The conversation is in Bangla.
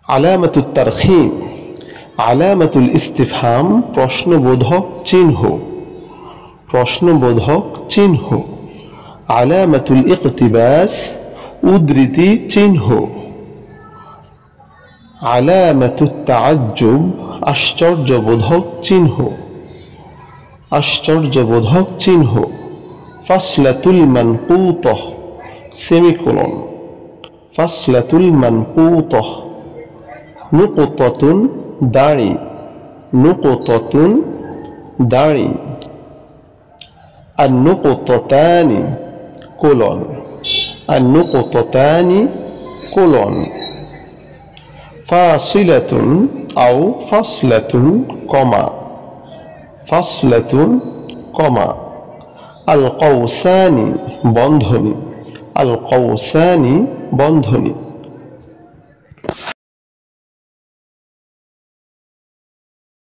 আলামাতুত তারখিম, আলামাতুল ইস্তিফহাম প্রশ্নবোধক চিহ্ন, প্রশ্নবোধক চিহ্ন। আলামাতুল ইকতিবাস উদ্ধৃতি চিহ্ন। আলামাতুত তাআজ্জুব আশ্চর্যবোধক চিহ্ন, আশ্চর্যবোধক চিহ্ন। ফাসলাতুল মানকুতাহ সেমিকোলন, ফাসলাতুল মানকুতাহ। নুকতাতুন দাড়ি, নুকতাতুন দাড়ি। আন-নুকতাতানি কোলন, আন-নুকতাতানি কোলন। ফাসিলাতুন আও ফাসলাতুন কমা, ফাসলাতুন কমা। আল কৌসানি বন্ধনী, আল কৌসানি বন্ধনী।